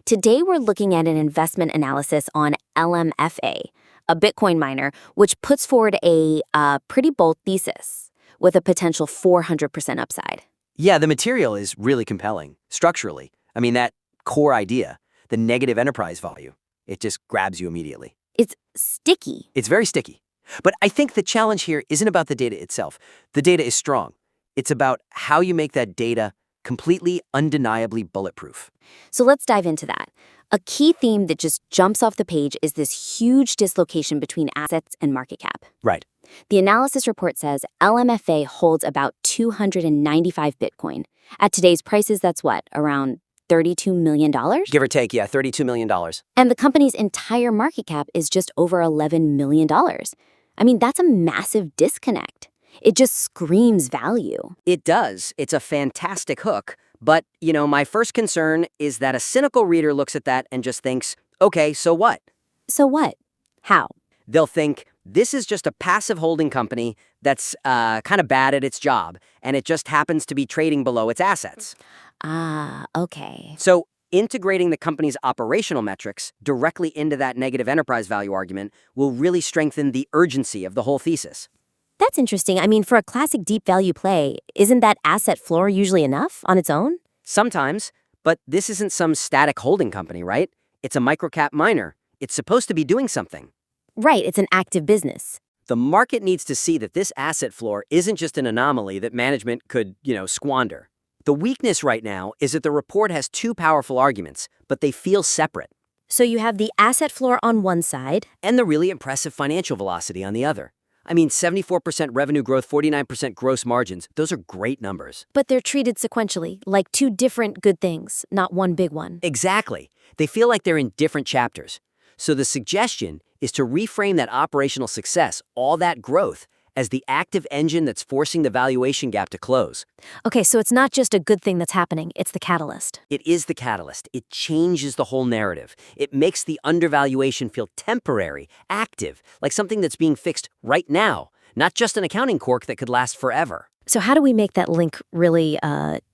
Today we're looking at an investment analysis on LMFA, a Bitcoin miner, which puts forward a pretty bold thesis with a potential 400% upside. Yeah, the material is really compelling, structurally. I mean, that core idea, the negative enterprise value, it just grabs you immediately. It's sticky. It's very sticky. But I think the challenge here isn't about the data itself. The data is strong. It's about how you make that data completely, undeniably bulletproof. So let's dive into that. A key theme that just jumps off the page is this huge dislocation between assets and market cap. Right. The analysis report says LMFA holds about 295 Bitcoin. At today's prices, that's what, around $32 million? Give or take, yeah, $32 million. And the company's entire market cap is just over $11 million. I mean, that's a massive disconnect. It just screams value. It does. It's a fantastic hook. But, my first concern is that a cynical reader looks at that and just thinks, okay, so what? So what? How? They'll think, this is just a passive holding company that's kind of bad at its job, and it just happens to be trading below its assets. Ah, okay. So integrating the company's operational metrics directly into that negative enterprise value argument will really strengthen the urgency of the whole thesis. That's interesting. I mean, for a classic deep value play, isn't that asset floor usually enough on its own? Sometimes, but this isn't some static holding company, right? It's a microcap miner. It's supposed to be doing something. Right, it's an active business. The market needs to see that this asset floor isn't just an anomaly that management could, squander. The weakness right now is that the report has two powerful arguments, but they feel separate. So you have the asset floor on one side, And the really impressive financial velocity on the other. I mean, 74% revenue growth, 49% gross margins. Those are great numbers. but they're treated sequentially, like two different good things, not one big one. Exactly. They feel like they're in different chapters. So the suggestion is to reframe that operational success, all that growth, as the active engine that's forcing the valuation gap to close. Okay, so it's not just a good thing that's happening, it's the catalyst. It is the catalyst. It changes the whole narrative. It makes the undervaluation feel temporary, active, like something that's being fixed right now, not just an accounting quirk that could last forever. So how do we make that link really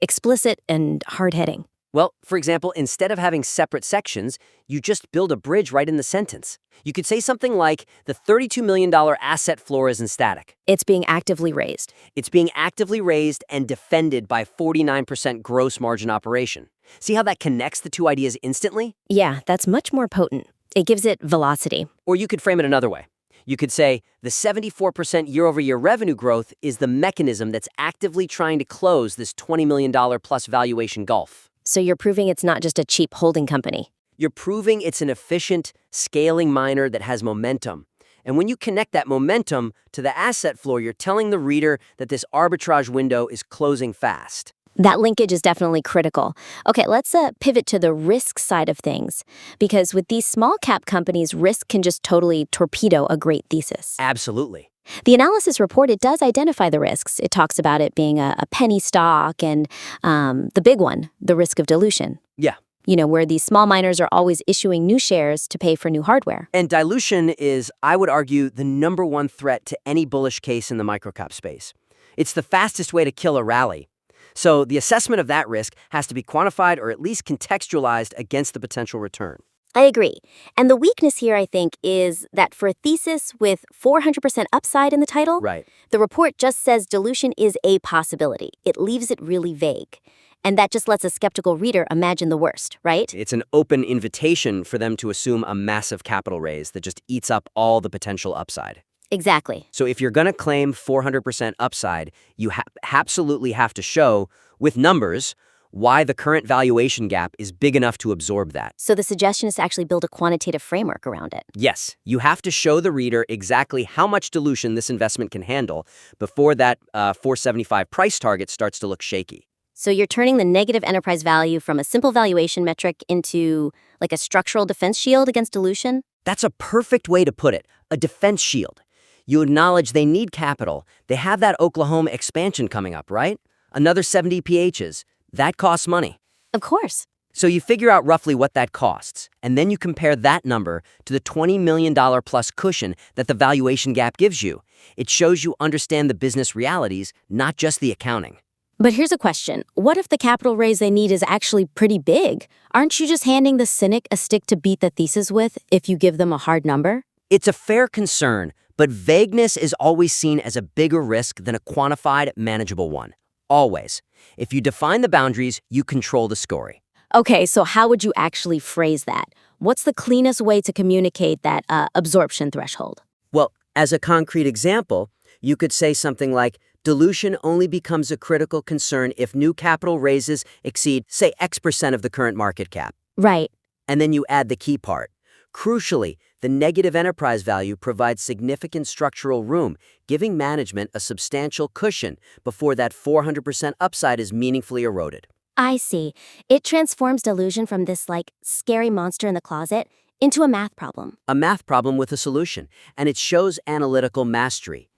explicit and hard-hitting? Well, for example, instead of having separate sections, you just build a bridge right in the sentence. You could say something like, the $32 million asset floor isn't static. It's being actively raised. It's being actively raised and defended by 49% gross margin operation. See how that connects the two ideas instantly? Yeah, that's much more potent. It gives it velocity. Or you could frame it another way. You could say, the 74% year-over-year revenue growth is the mechanism that's actively trying to close this $20 million plus valuation gulf. So you're proving it's not just a cheap holding company. You're proving it's an efficient, scaling miner that has momentum. And when you connect that momentum to the asset floor, you're telling the reader that this arbitrage window is closing fast. That linkage is definitely critical. Okay, let's pivot to the risk side of things. Because with these small cap companies, risk can just totally torpedo a great thesis. Absolutely. The analysis report, it does identify the risks. It talks about it being a penny stock and the big one, the risk of dilution. Yeah. Where these small miners are always issuing new shares to pay for new hardware. And dilution is, I would argue, the number one threat to any bullish case in the microcap space. It's the fastest way to kill a rally. So the assessment of that risk has to be quantified or at least contextualized against the potential return. I agree. And the weakness here, I think, is that for a thesis with 400% upside in the title, Right. the report just says dilution is a possibility. It leaves it really vague. And that just lets a skeptical reader imagine the worst, right? It's an open invitation for them to assume a massive capital raise that just eats up all the potential upside. Exactly. So if you're going to claim 400% upside, you absolutely have to show, with numbers, why the current valuation gap is big enough to absorb that. So the suggestion is to actually build a quantitative framework around it. Yes, you have to show the reader exactly how much dilution this investment can handle before that 475 price target starts to look shaky. So you're turning the negative enterprise value from a simple valuation metric into like a structural defense shield against dilution? That's a perfect way to put it, a defense shield. You acknowledge they need capital. They have that Oklahoma expansion coming up, right? Another 70 PHs. That costs money. Of course. So you figure out roughly what that costs, and then you compare that number to the $20 million plus cushion that the valuation gap gives you. It shows you understand the business realities, not just the accounting. But here's a question. What if the capital raise they need is actually pretty big? Aren't you just handing the cynic a stick to beat the thesis with if you give them a hard number? It's a fair concern, but vagueness is always seen as a bigger risk than a quantified, manageable one. Always. If you define the boundaries, you control the story. Okay, so how would you actually phrase that? What's the cleanest way to communicate that absorption threshold? Well, as a concrete example, you could say something like, dilution only becomes a critical concern if new capital raises exceed, say, X% of the current market cap. Right. And then you add the key part. Crucially, the negative enterprise value provides significant structural room, giving management a substantial cushion before that 400% upside is meaningfully eroded. I see. It transforms delusion from this, scary monster in the closet into a math problem. A math problem with a solution, and it shows analytical mastery.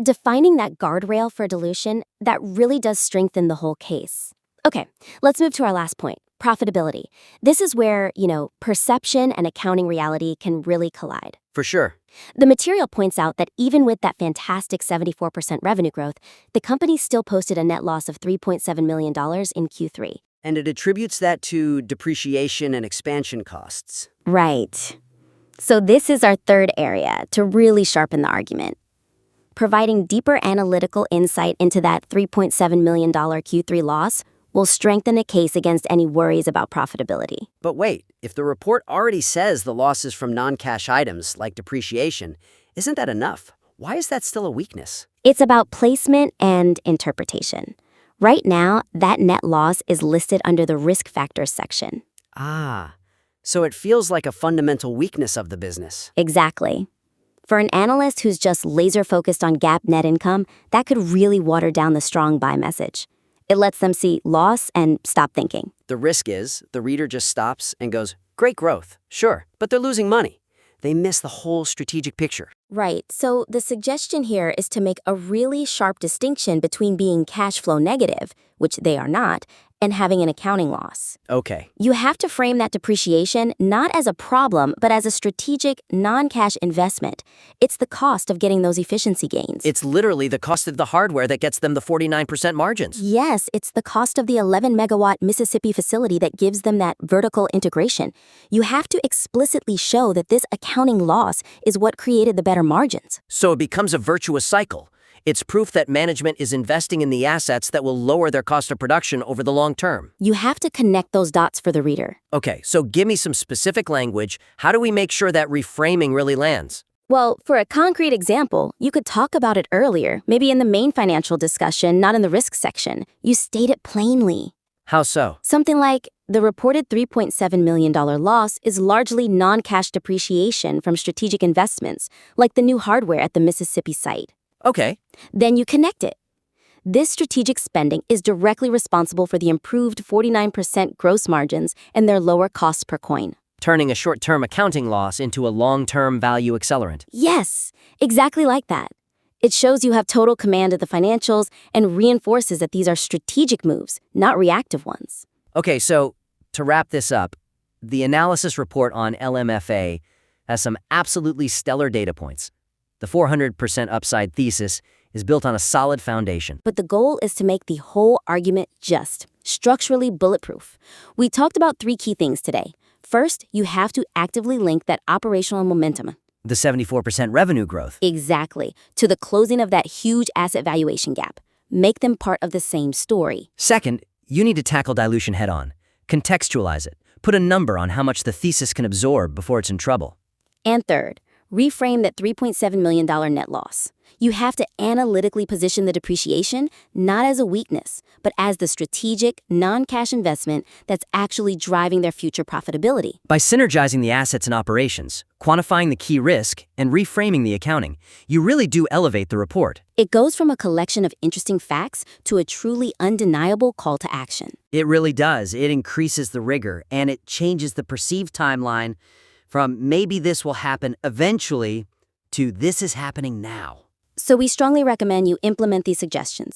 Defining that guardrail for dilution, that really does strengthen the whole case. Okay, let's move to our last point, profitability. This is where, perception and accounting reality can really collide. For sure. The material points out that even with that fantastic 74% revenue growth, the company still posted a net loss of $3.7 million in Q3. And it attributes that to depreciation and expansion costs. Right. So this is our third area to really sharpen the argument. Providing deeper analytical insight into that $3.7 million Q3 loss will strengthen a case against any worries about profitability. But wait, if the report already says the loss is from non-cash items like depreciation, isn't that enough? Why is that still a weakness? It's about placement and interpretation. Right now, that net loss is listed under the risk factors section. Ah, so it feels like a fundamental weakness of the business. Exactly. For an analyst who's just laser-focused on GAAP net income, that could really water down the strong buy message. It lets them see loss and stop thinking. The risk is the reader just stops and goes, great growth, sure, but they're losing money. They miss the whole strategic picture. Right, so the suggestion here is to make a really sharp distinction between being cash flow negative, which they are not, and having an accounting loss. Okay. You have to frame that depreciation not as a problem, but as a strategic, non-cash investment. It's the cost of getting those efficiency gains. It's literally the cost of the hardware that gets them the 49% margins. Yes, it's the cost of the 11-megawatt Mississippi facility that gives them that vertical integration. You have to explicitly show that this accounting loss is what created the better margins. So it becomes a virtuous cycle. It's proof that management is investing in the assets that will lower their cost of production over the long term. You have to connect those dots for the reader. Okay, so give me some specific language. How do we make sure that reframing really lands? Well, for a concrete example, you could talk about it earlier, maybe in the main financial discussion, not in the risk section. You state it plainly. How so? Something like, the reported $3.7 million loss is largely non-cash depreciation from strategic investments, like the new hardware at the Mississippi site. Okay. Then you connect it. This strategic spending is directly responsible for the improved 49% gross margins and their lower cost per coin. Turning a short-term accounting loss into a long-term value accelerant. Yes, exactly like that. It shows you have total command of the financials and reinforces that these are strategic moves, not reactive ones. Okay, so to wrap this up, the analysis report on LMFA has some absolutely stellar data points. The 400% upside thesis is built on a solid foundation. But the goal is to make the whole argument just, structurally bulletproof. We talked about 3 key things today. First, you have to actively link that operational momentum. The 74% revenue growth. Exactly, to the closing of that huge asset valuation gap. Make them part of the same story. Second, you need to tackle dilution head-on. Contextualize it. Put a number on how much the thesis can absorb before it's in trouble. And third, reframe that $3.7 million net loss. You have to analytically position the depreciation not as a weakness, but as the strategic, non-cash investment that's actually driving their future profitability. By synergizing the assets and operations, quantifying the key risk, and reframing the accounting, you really do elevate the report. It goes from a collection of interesting facts to a truly undeniable call to action. It really does. It increases the rigor, and it changes the perceived timeline from maybe this will happen eventually to this is happening now. So we strongly recommend you implement these suggestions.